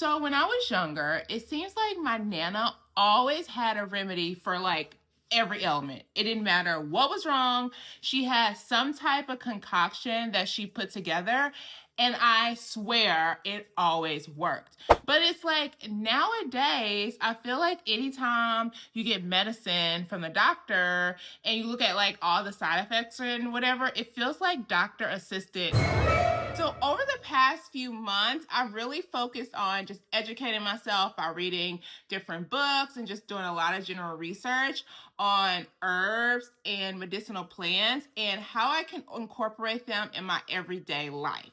So when I was younger, it seems like my Nana always had a remedy for like every ailment. It didn't matter what was wrong. She had some type of concoction that she put together, and I swear it always worked. But it's like nowadays, I feel like anytime you get medicine from the doctor and you look at like all the side effects and whatever, it feels like doctor assisted. So over the past few months, I've really focused on just educating myself by reading different books and just doing a lot of general research on herbs and medicinal plants and how I can incorporate them in my everyday life.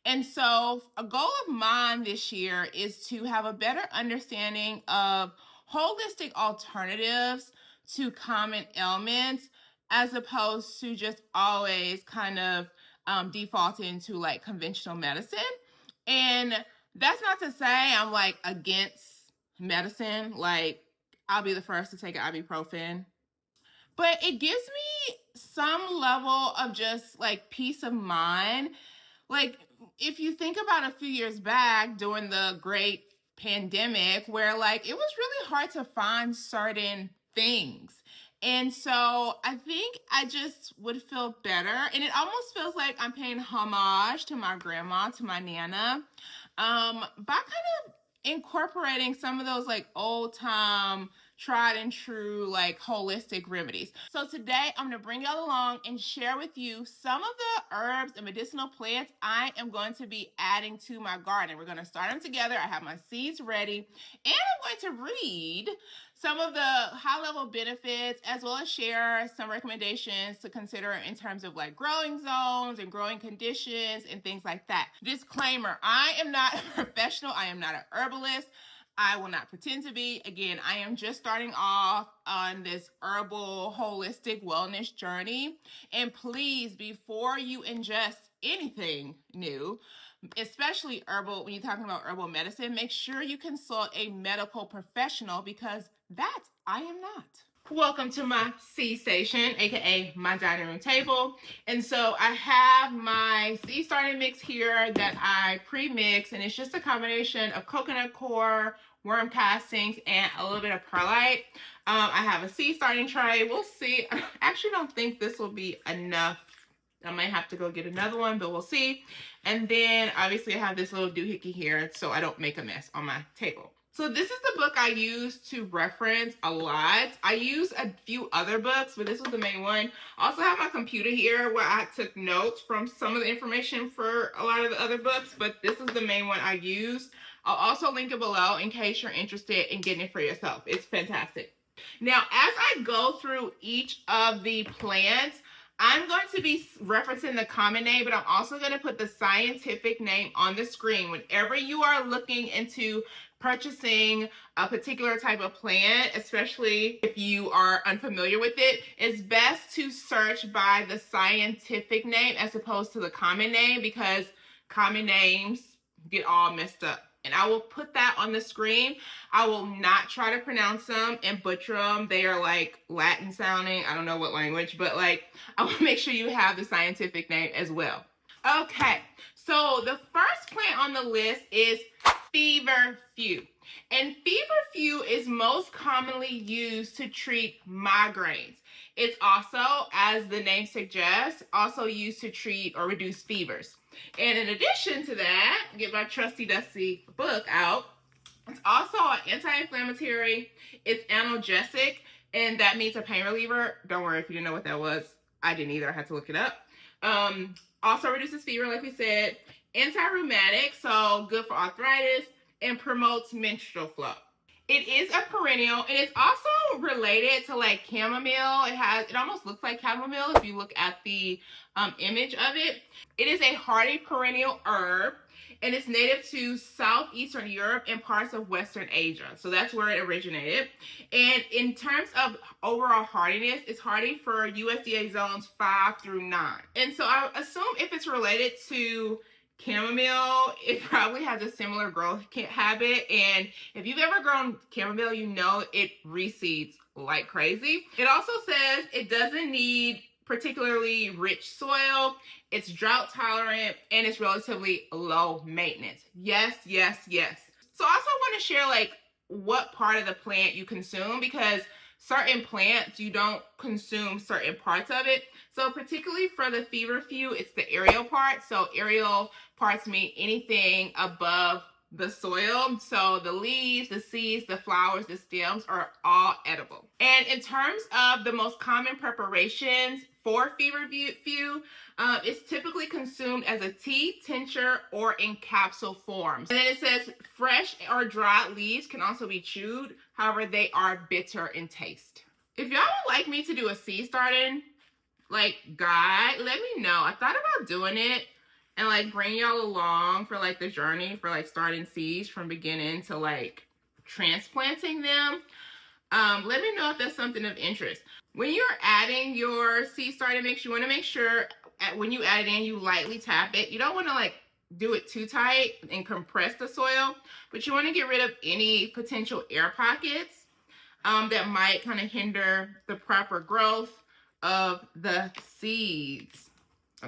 And so a goal of mine this year is to have a better understanding of holistic alternatives to common ailments as opposed to just always kind of defaulting to like conventional medicine. And that's not to say I'm like against medicine. Like I'll be the first to take an ibuprofen. But it gives me some level of just like peace of mind. Like if you think about a few years back during the great pandemic where like it was really hard to find certain things. And so I think I just would feel better. And it almost feels like I'm paying homage to my grandma, to my Nana, by kind of incorporating some of those like old time tried and true like holistic remedies. So today I'm going to bring y'all along and share with you some of the herbs and medicinal plants I am going to be adding to my garden. We're going to start them together. I have my seeds ready, and I'm going to read some of the high-level benefits as well as share some recommendations to consider in terms of like growing zones and growing conditions and things like that. Disclaimer, I am not a professional. I am not an herbalist. I will not pretend to be. Again, I am just starting off on this herbal, holistic wellness journey. And please, before you ingest anything new, especially herbal, when you're talking about herbal medicine, make sure you consult a medical professional because that I am not. Welcome to my seed station, aka my dining room table. And so I have my seed starting mix here that I pre-mix, and it's just a combination of coconut coir, worm castings, and a little bit of perlite. I have a seed starting tray. We'll see. I actually don't think this will be enough. I might have to go get another one, but we'll see. And then obviously I have this little doohickey here so I don't make a mess on my table. So this is the book I use to reference a lot. I use a few other books, but this was the main one. I also have my computer here where I took notes from some of the information for a lot of the other books, but this is the main one I use. I'll also link it below in case you're interested in getting it for yourself. It's fantastic. Now, as I go through each of the plants, I'm going to be referencing the common name, but I'm also going to put the scientific name on the screen. Whenever you are looking into purchasing a particular type of plant, especially if you are unfamiliar with it, it's best to search by the scientific name as opposed to the common name because common names get all messed up. And I will put that on the screen. I will not try to pronounce them and butcher them. They are like Latin sounding. I don't know what language, but like I will make sure you have the scientific name as well. Okay, so the first plant on the list is feverfew. And feverfew is most commonly used to treat migraines. It's also, as the name suggests, also used to treat or reduce fevers. And in addition to that, get my trusty dusty book out. It's also an anti-inflammatory, it's analgesic, and that means a pain reliever. Don't worry if you didn't know what that was. I didn't either. I had to look it up. Also reduces fever, like we said. Anti-rheumatic, so good for arthritis, and promotes menstrual flow. It is a perennial, and it's also related to like chamomile. It almost looks like chamomile if you look at the image of it. It is a hardy perennial herb, and it's native to southeastern Europe and parts of Western Asia. So that's where it originated. And in terms of overall hardiness, it's hardy for USDA zones 5 through 9. And so I assume if it's related to chamomile, it probably has a similar growth habit, and if you've ever grown chamomile, you know it reseeds like crazy. It also says it doesn't need particularly rich soil, it's drought tolerant, and it's relatively low maintenance. Yes, yes, yes. So I also want to share like what part of the plant you consume, because certain plants you don't consume certain parts of it. So particularly for the feverfew, it's the aerial part. So aerial parts mean anything above the soil. So the leaves, the seeds, the flowers, the stems are all edible. And in terms of the most common preparations for feverfew, it's typically consumed as a tea, tincture, or in capsule forms. And then it says fresh or dried leaves can also be chewed. However, they are bitter in taste. If y'all would like me to do a seed starting like guide, let me know. I thought about doing it and like bring y'all along for like the journey for like starting seeds from beginning to like transplanting them. Let me know if that's something of interest. When you're adding your seed starting mix, you want to make sure when you add it in, you lightly tap it. You don't want to like do it too tight and compress the soil, but you want to get rid of any potential air pockets that might kind of hinder the proper growth of the seeds.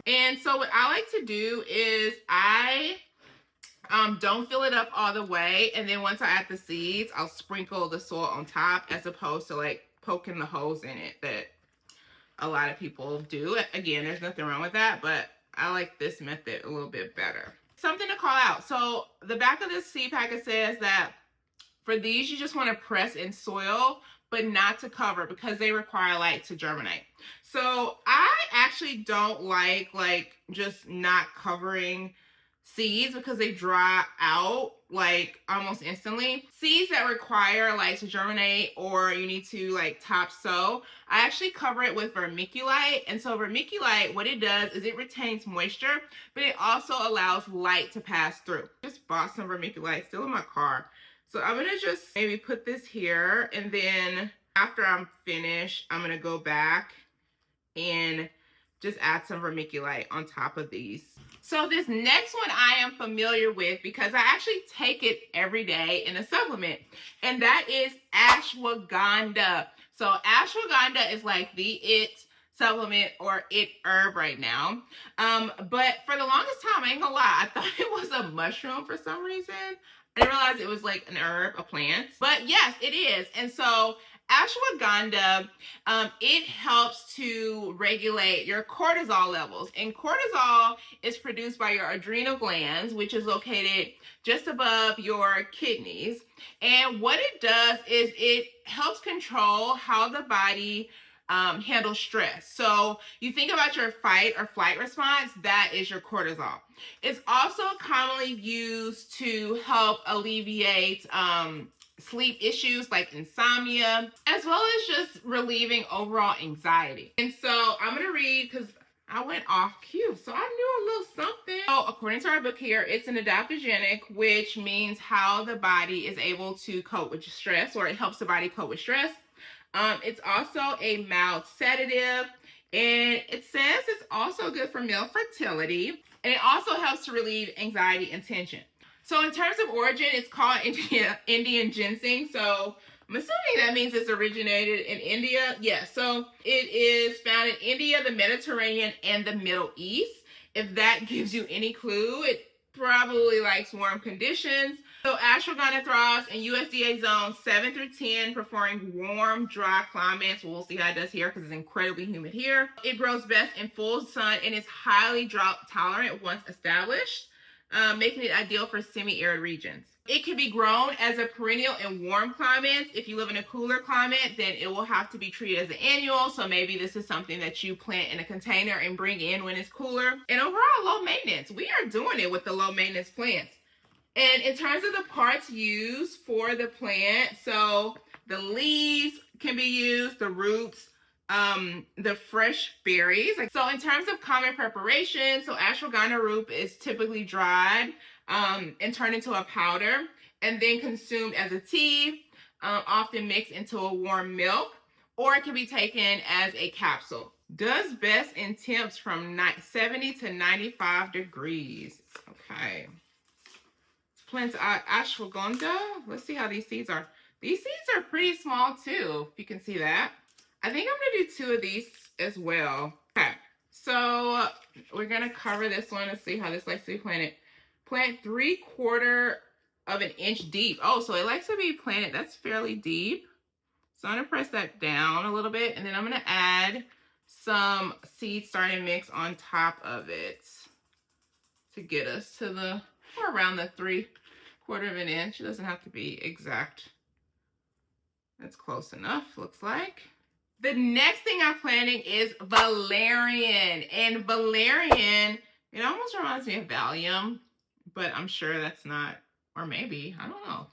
And so what I like to do is I don't fill it up all the way, and then once I add the seeds, I'll sprinkle the soil on top, as opposed to like poking the holes in it that a lot of people do. Again, there's nothing wrong with that, but I like this method a little bit better. Something to call out. So the back of this seed packet says that for these, you just want to press in soil, but not to cover, because they require light to germinate. So I actually don't like just not covering seeds, because they dry out like almost instantly. Seeds that require light to germinate, or you need to like top sow, I actually cover it with vermiculite. And so vermiculite, what it does is it retains moisture, but it also allows light to pass through. Just bought some vermiculite, still in my car. So I'm gonna just maybe put this here, and then after I'm finished, I'm gonna go back and just add some vermiculite on top of these. So this next one I am familiar with, because I actually take it every day in a supplement, and that is ashwagandha. So ashwagandha is like the it supplement or it herb right now. But for the longest time, I ain't gonna lie, I thought it was a mushroom for some reason. I didn't realize it was like an herb, a plant. But yes, it is. And so ashwagandha, it helps to regulate your cortisol levels. And cortisol is produced by your adrenal glands, which is located just above your kidneys. And what it does is it helps control how the body handle stress. So you think about your fight or flight response, that is your cortisol. It's also commonly used to help alleviate sleep issues like insomnia, as well as just relieving overall anxiety. And so I'm going to read, because I went off cue, so I knew a little something. So according to our book here, it's an adaptogenic, which means how the body is able to cope with stress, or it helps the body cope with stress. It's also a mild sedative, and it says it's also good for male fertility, and it also helps to relieve anxiety and tension. So in terms of origin, it's called Indian ginseng. So I'm assuming that means it's originated in India. Yeah, so it is found in India, the Mediterranean, and the Middle East. If that gives you any clue, it probably likes warm conditions. So ashwagandha thrives in USDA zones 7 through 10, preferring warm, dry climates. We'll see how it does here, because it's incredibly humid here. It grows best in full sun and is highly drought tolerant once established, making it ideal for semi-arid regions. It can be grown as a perennial in warm climates. If you live in a cooler climate, then it will have to be treated as an annual. So maybe this is something that you plant in a container and bring in when it's cooler. And overall, low maintenance. We are doing it with the low maintenance plants. And in terms of the parts used for the plant, so the leaves can be used, the roots, the fresh berries. So in terms of common preparation, so ashwagandha root is typically dried and turned into a powder, and then consumed as a tea, often mixed into a warm milk, or it can be taken as a capsule. Does best in temps from 70 to 95 degrees. Okay. Plant ashwagandha. Let's see how these seeds are. These seeds are pretty small too, if you can see that. I think I'm going to do 2 of these as well. Okay, so we're going to cover this one and see how this likes to be planted. Plant 3/4 of an inch deep. Oh, so it likes to be planted. That's fairly deep. So I'm gonna press that down a little bit, and then I'm gonna add some seed starting mix on top of it to get us to the, or around the 3/4 of an inch. It doesn't have to be exact. That's close enough, looks like. The next thing I'm planting is valerian. And valerian, it almost reminds me of Valium, but I'm sure that's not, or maybe, I don't know.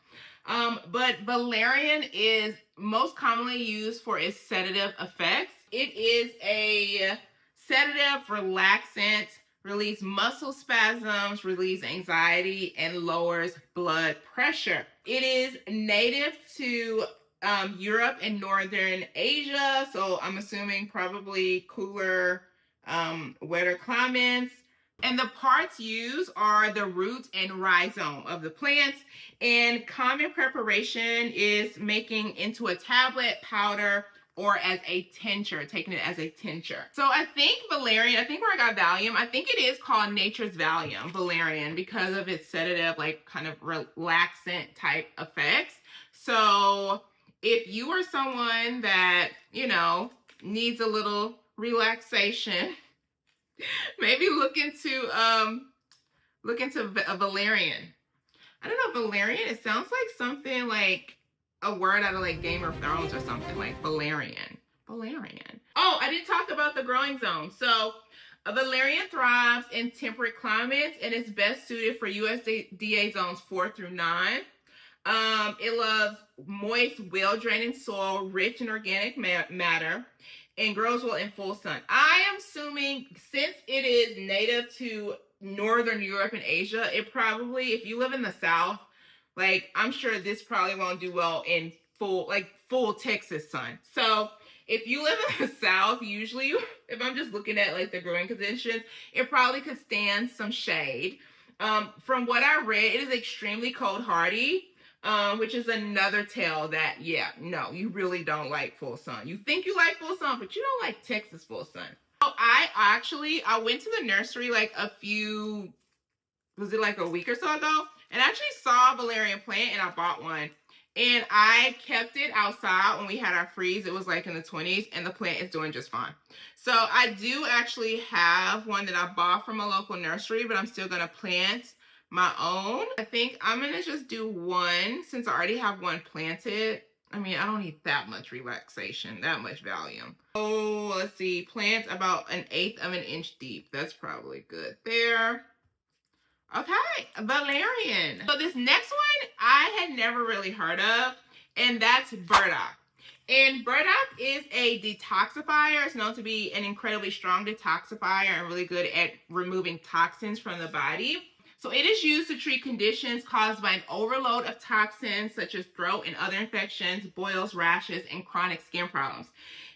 But valerian is most commonly used for its sedative effects. It is a sedative, relaxant, relieves muscle spasms, relieves anxiety, and lowers blood pressure. It is native to Europe and Northern Asia, so I'm assuming probably cooler, wetter climates. And the parts used are the root and rhizome of the plants. And common preparation is making into a tablet, powder, or as a tincture, taking it as a tincture. So I think valerian, I think where I got Valium, I think it is called nature's Valium, valerian, because of its sedative, like kind of relaxant type effects. So if you are someone that, you know, needs a little relaxation, maybe look into a valerian. I don't know, valerian, it sounds like something like a word out of like Game of Thrones or something, like valerian. Valerian. Oh, I didn't talk about the growing zone. So a valerian thrives in temperate climates and is best suited for USDA zones 4 through 9. It loves moist, well-draining soil, rich in organic matter, and grows well in full sun. I am assuming since it is native to Northern Europe and Asia, it probably, if you live in the South, like I'm sure this probably won't do well in full Texas sun. So if you live in the South, usually, if I'm just looking at like the growing conditions, it probably could stand some shade. From what I read, it is extremely cold hardy. Which is another tell that, yeah, no, you really don't like full sun. You think you like full sun, but you don't like Texas full sun. So I went to the nursery like was it like a week or so ago? And I actually saw a valerian plant and I bought one. And I kept it outside when we had our freeze. It was like in the 20s and the plant is doing just fine. So I do actually have one that I bought from a local nursery, but I'm still going to plant my own. I think I'm gonna just do one since I already have one planted. I mean, I don't need that much relaxation, that much Valium. Oh, let's see, plant about 1/8 of an inch deep. That's probably good there. Okay, valerian. So this next one I had never really heard of, and that's burdock. And burdock is a detoxifier. It's known to be an incredibly strong detoxifier and really good at removing toxins from the body. So it is used to treat conditions caused by an overload of toxins such as throat and other infections, boils, rashes, and chronic skin problems.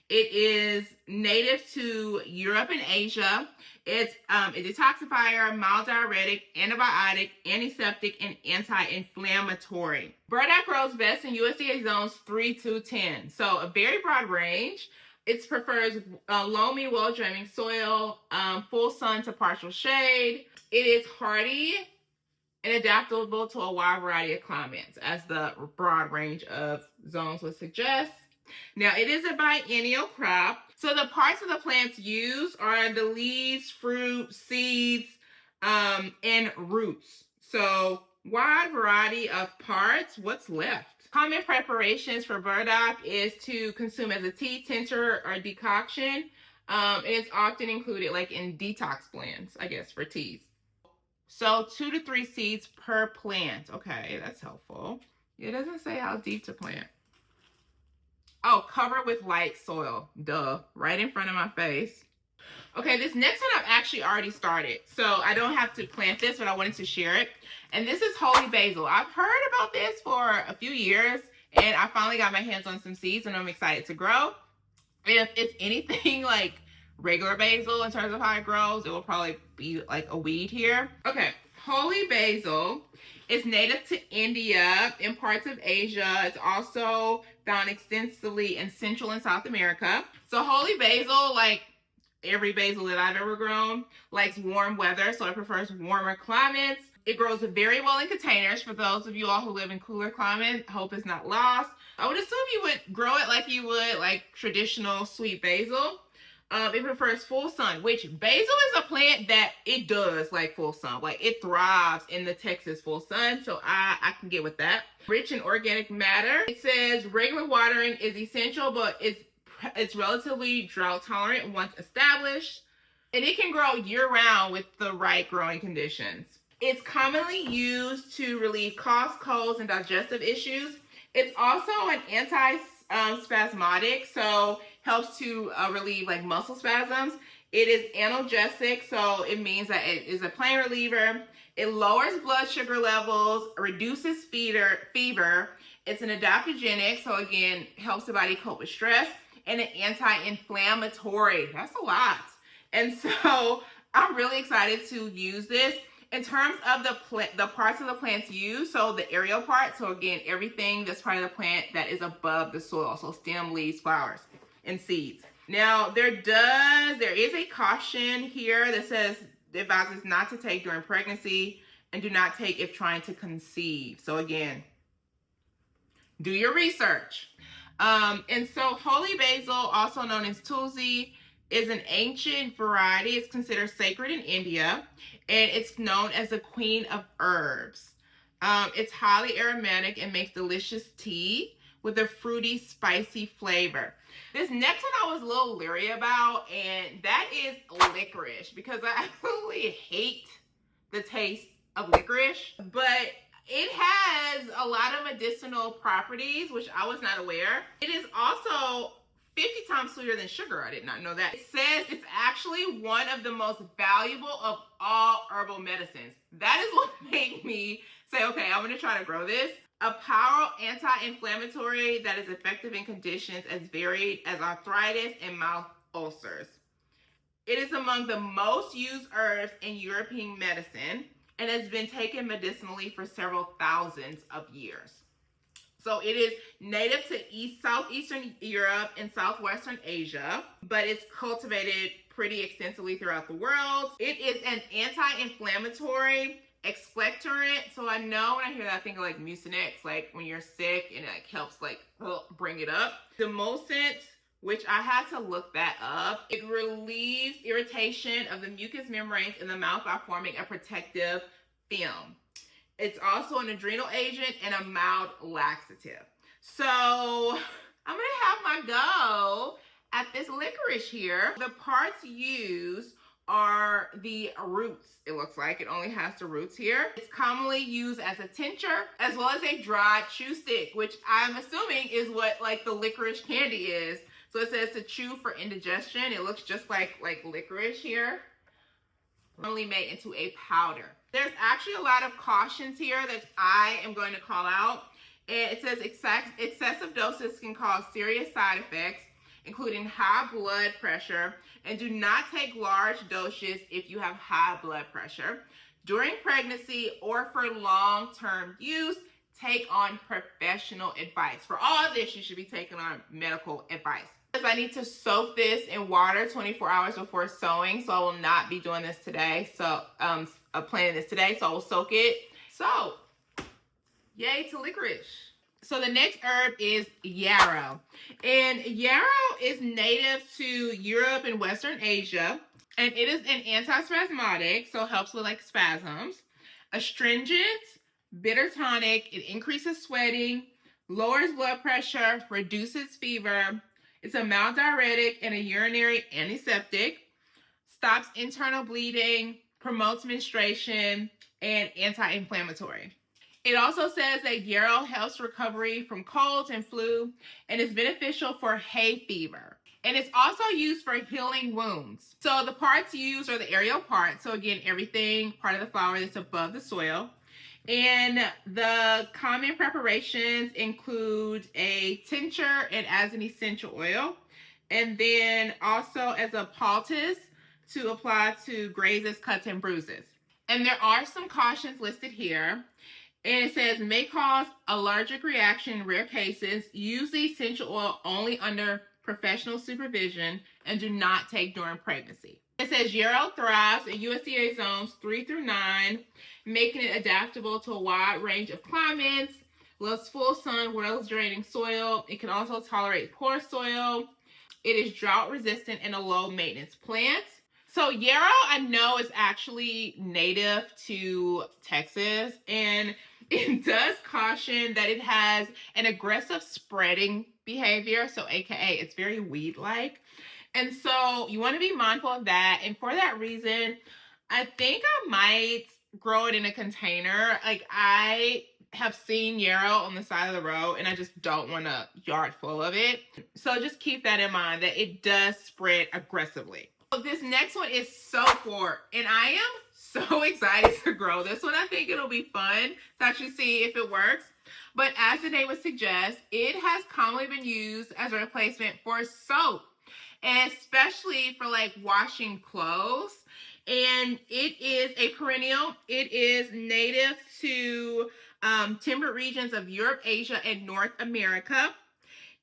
It is native to Europe and Asia. It's a detoxifier, mild diuretic, antibiotic, antiseptic, and anti-inflammatory. Burdock grows best in USDA zones 3 to 10. So a very broad range. It prefers loamy, well-draining soil, full sun to partial shade. It is hardy and adaptable to a wide variety of climates, as the broad range of zones would suggest. Now, it is a biennial crop. So the parts of the plants used are the leaves, fruit, seeds, and roots. So wide variety of parts. What's left? Common preparations for burdock is to consume as a tea, tincture, or decoction. And it's often included like in detox blends, I guess, for teas. So 2 to 3 seeds per plant. Okay, that's helpful. It doesn't say how deep to plant. Oh, cover with light soil. Duh, right in front of my face. Okay, this next one I've actually already started. So I don't have to plant this, but I wanted to share it. And this is holy basil. I've heard about this for a few years, and I finally got my hands on some seeds, and I'm excited to grow. If it's anything like regular basil in terms of how it grows, it will probably be like a weed here. Okay, holy basil is native to India and parts of Asia. It's also found extensively in Central and South America. So holy basil, like every basil that I've ever grown, likes warm weather, so it prefers warmer climates. It grows very well in containers. For those of you all who live in cooler climates, hope it's not lost. I would assume you would grow it like you would like traditional sweet basil. It prefers full sun, which basil is a plant that it does like full sun. Like it thrives in the Texas full sun, so I can get with that. Rich in organic matter. It says regular watering is essential, but it's relatively drought tolerant once established. And it can grow year-round with the right growing conditions. It's commonly used to relieve coughs, colds, and digestive issues. It's also an anti-spasmodic, so helps to relieve like muscle spasms. It is analgesic, so it means that it is a pain reliever. It lowers blood sugar levels, reduces fever. It's an adaptogenic, so again, helps the body cope with stress, and an anti-inflammatory. That's a lot. And so I'm really excited to use this. In terms of the parts of the plants used, so the aerial part, so again, everything that's part of the plant that is above the soil, so stem, leaves, flowers, and seeds. Now, there is a caution here that says it advises not to take during pregnancy and do not take if trying to conceive. So again, do your research. And so holy basil, also known as tulsi, is an ancient variety. It's considered sacred in India, and it's known as the queen of herbs. It's highly aromatic and makes delicious tea with a fruity, spicy flavor. This next one I was a little leery about, and that is licorice, because I absolutely hate the taste of licorice, but it has a lot of medicinal properties, which I was not aware. It is also 50 times sweeter than sugar. I did not know that. It says it's actually one of the most valuable of all herbal medicines. That is what made me say, okay, I'm gonna try to grow this. A powerful anti-inflammatory that is effective in conditions as varied as arthritis and mouth ulcers. It is among the most used herbs in European medicine and has been taken medicinally for several thousands of years. So it is native to southeastern Europe and southwestern Asia, but it's cultivated pretty extensively throughout the world. It is an anti-inflammatory, expectorant. So I know when I hear that, I think of like Mucinex, like when you're sick and it like helps like bring it up. Demulcent, which I had to look that up. It relieves irritation of the mucous membranes in the mouth by forming a protective film. It's also an adrenal agent and a mild laxative. So I'm gonna have my go at this licorice here. The parts used are the roots. It looks like it only has the roots here. It's commonly used as a tincture as well as a dried chew stick, which I'm assuming is what like the licorice candy is. So it says to chew for indigestion. It looks just like licorice here. Only made into a powder. There's actually a lot of cautions here that I am going to call out. And it says excessive doses can cause serious side effects, including high blood pressure, and do not take large doses if you have high blood pressure. During pregnancy or for long-term use, take on professional advice. For all of this, you should be taking on medical advice. I need to soak this in water 24 hours before sowing, so I will not be doing this today. So planting this today, so I will soak it. So, yay to licorice. So the next herb is yarrow. And yarrow is native to Europe and Western Asia. And it is an antispasmodic, so it helps with like spasms. Astringent, bitter tonic, it increases sweating, lowers blood pressure, reduces fever. It's a mild diuretic and a urinary antiseptic, stops internal bleeding, promotes menstruation, and anti-inflammatory. It also says that yarrow helps recovery from colds and flu and is beneficial for hay fever. And it's also used for healing wounds. So the parts used are the aerial parts. So again, everything part of the flower that's above the soil. And the common preparations include a tincture and as an essential oil. And then also as a poultice to apply to grazes, cuts, and bruises. And there are some cautions listed here. And it says, may cause allergic reaction in rare cases. Use the essential oil only under professional supervision and do not take during pregnancy. It says yarrow thrives in USDA zones 3 through 9, making it adaptable to a wide range of climates. Loves full sun, well draining soil. It can also tolerate poor soil. It is drought resistant and a low maintenance plant. So yarrow, I know, is actually native to Texas, and it does caution that it has an aggressive spreading behavior. So AKA, it's very weed-like. And so you want to be mindful of that. And for that reason, I think I might grow it in a container. Like, I have seen yarrow on the side of the road, and I just don't want a yard full of it. So just keep that in mind, that it does spread aggressively. So this next one is soapwort, and I am so excited to grow this one. I think it'll be fun to actually see if it works. But as the name would suggest, it has commonly been used as a replacement for soap, especially for like washing clothes. And it is a perennial. It is native to temperate regions of Europe, Asia, and North America.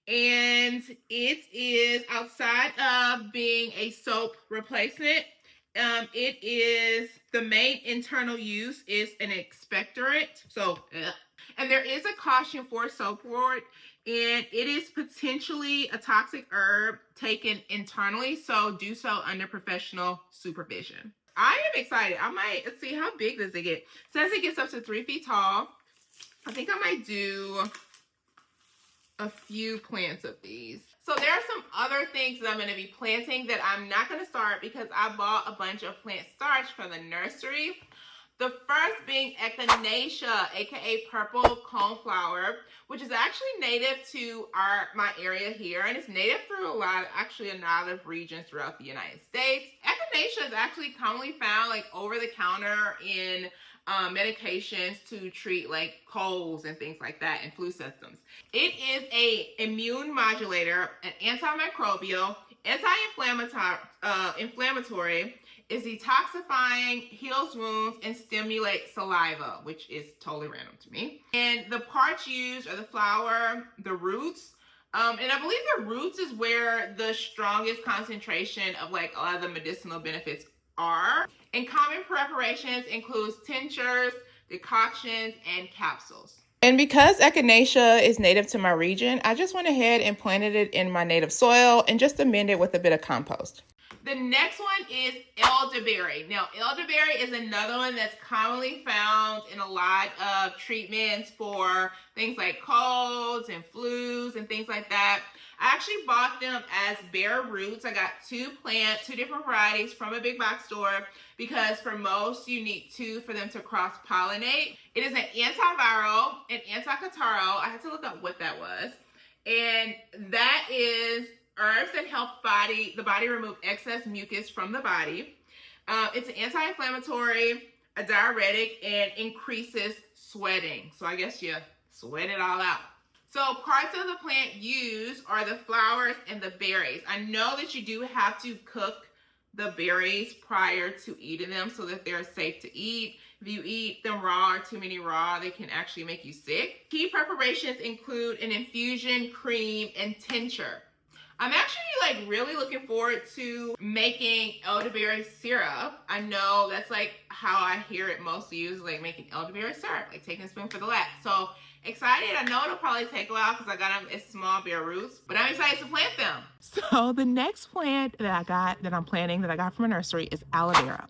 And it is, outside of being a soap replacement, it is, the main internal use is an expectorant. So, and there is a caution for soapwort, and it is potentially a toxic herb taken internally, so do so under professional supervision. I am excited. I might, let's see, how big does it get? It says it gets up to 3 feet tall. I think I might do a few plants of these. So there are some other things that I'm going to be planting that I'm not going to start because I bought a bunch of plant starch from the nursery. The first being Echinacea, aka purple coneflower, which is actually native to my area here, and it's native through a lot of regions throughout the United States. Echinacea is actually commonly found like over the counter in medications to treat like colds and things like that, and flu symptoms. It is a immune modulator, an antimicrobial, anti-inflammatory, is detoxifying, heals wounds, and stimulates saliva, which is totally random to me. And the parts used are the flower, the roots, and I believe the roots is where the strongest concentration of like a lot of the medicinal benefits are. And common preparations includes tinctures, decoctions, and capsules. And because Echinacea is native to my region, I just went ahead and planted it in my native soil and just amended it with a bit of compost. The next one is elderberry. Now, elderberry is another one that's commonly found in a lot of treatments for things like colds and flus and things like that. I actually bought them as bare roots. I got two different varieties from a big box store because for most you need two for them to cross-pollinate. It is an antiviral and anticatarrhal. I had to look up what that was. And that is herbs that help the body remove excess mucus from the body. It's an anti-inflammatory, a diuretic, and increases sweating. So I guess you sweat it all out. So parts of the plant used are the flowers and the berries. I know that you do have to cook the berries prior to eating them so that they're safe to eat. If you eat them raw or too many raw, they can actually make you sick. Key preparations include an infusion, cream, and tincture. I'm actually like really looking forward to making elderberry syrup. I know that's like how I hear it mostly used, like making elderberry syrup, like taking a spoonful of that. So excited. I know it'll probably take a while because I got them as small bare roots, but I'm excited to plant them. So the next plant that I'm planting that I got from a nursery is aloe vera.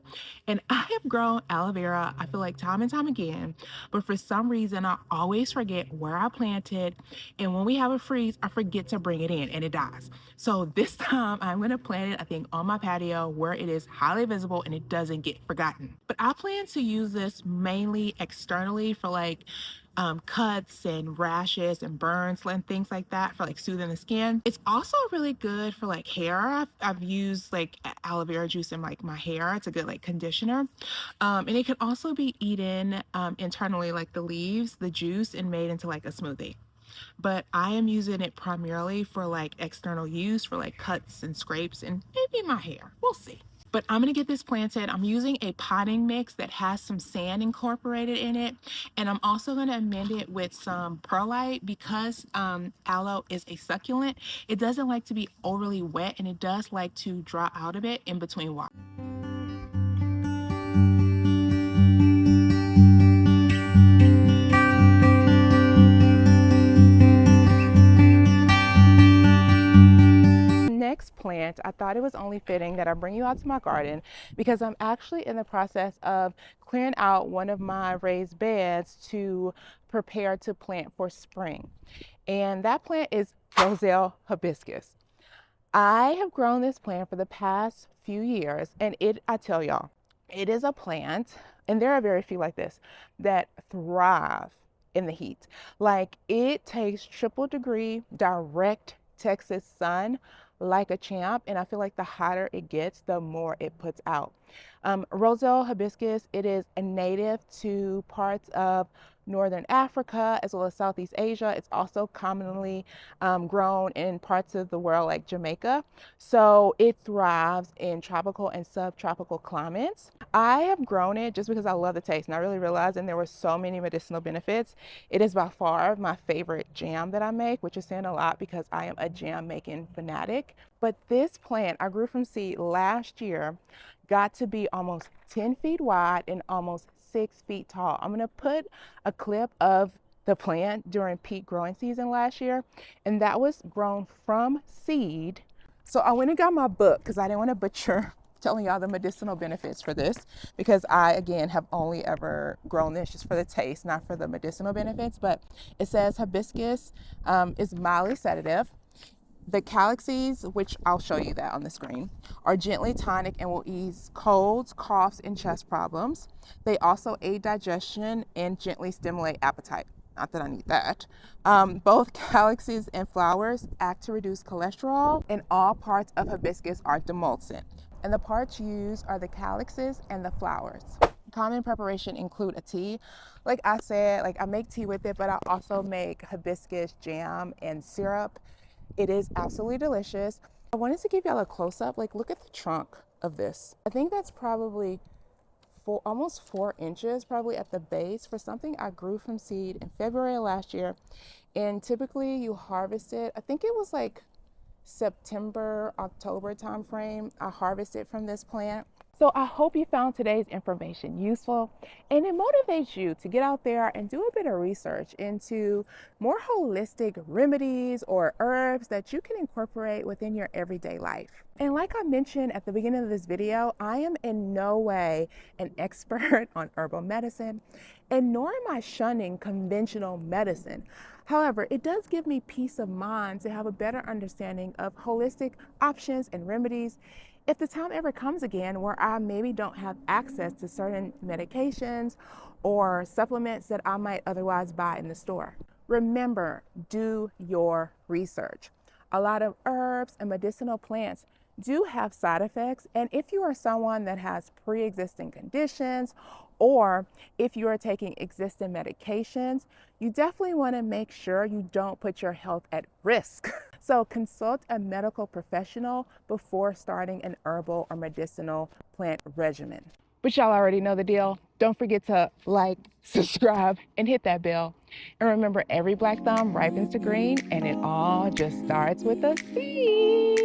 And I have grown aloe vera, I feel like time and time again, but for some reason I always forget where I planted. And when we have a freeze, I forget to bring it in and it dies. So this time I'm going to plant it, I think, on my patio where it is highly visible and it doesn't get forgotten. But I plan to use this mainly externally for like cuts and rashes and burns and things like that, for like soothing the skin. It's also really good for like hair. I've used like aloe vera juice in like my hair. It's a good like conditioner. And it can also be eaten internally, like the leaves, the juice, and made into like a smoothie. But I am using it primarily for like external use, for like cuts and scrapes and maybe my hair. We'll see. But I'm going to get this planted. I'm using a potting mix that has some sand incorporated in it. And I'm also going to amend it with some perlite because aloe is a succulent. It doesn't like to be overly wet, and it does like to dry out a bit in between water. I thought it was only fitting that I bring you out to my garden because I'm actually in the process of clearing out one of my raised beds to prepare to plant for spring. And that plant is Roselle hibiscus. I have grown this plant for the past few years, and I tell y'all, it is a plant, and there are very few like this, that thrive in the heat. Like, it takes triple degree direct Texas sun like a champ, and I feel like the hotter it gets, the more it puts out. Roselle hibiscus, it is a native to parts of Northern Africa as well as Southeast Asia. It's also commonly grown in parts of the world like Jamaica. So it thrives in tropical and subtropical climates. I have grown it just because I love the taste, and I really realized there were so many medicinal benefits. It is by far my favorite jam that I make, which is saying a lot because I am a jam making fanatic. But this plant I grew from seed last year got to be almost 10 feet wide and almost 6 feet tall. I'm gonna put a clip of the plant during peak growing season last year, and that was grown from seed. So I went and got my book because I didn't want to butcher telling y'all the medicinal benefits for this, because I, again, have only ever grown this just for the taste, not for the medicinal benefits. But it says hibiscus is mildly sedative. The calyxes, which I'll show you that on the screen, are gently tonic and will ease colds, coughs, and chest problems. They also aid digestion and gently stimulate appetite. Not that I need that. Both calyxes and flowers act to reduce cholesterol, and all parts of hibiscus are demulcent. And the parts used are the calyxes and the flowers. Common preparation include a tea. Like I said, I make tea with it, but I also make hibiscus jam and syrup. It is absolutely delicious. I wanted to give y'all a close-up. Look at the trunk of this. I think that's probably almost 4 inches probably at the base for something I grew from seed in February of last year. And typically you harvest it, I think it was September, October timeframe, I harvested from this plant. So I hope you found today's information useful and it motivates you to get out there and do a bit of research into more holistic remedies or herbs that you can incorporate within your everyday life. And like I mentioned at the beginning of this video, I am in no way an expert on herbal medicine, and nor am I shunning conventional medicine. However, it does give me peace of mind to have a better understanding of holistic options and remedies if the time ever comes again where I maybe don't have access to certain medications or supplements that I might otherwise buy in the store. Remember, do your research. A lot of herbs and medicinal plants do have side effects, and if you are someone that has pre-existing conditions or if you are taking existing medications, you definitely want to make sure you don't put your health at risk. So consult a medical professional before starting an herbal or medicinal plant regimen. But y'all already know the deal. Don't forget to like, subscribe, and hit that bell. And remember, every black thumb ripens to green, and it all just starts with a seed.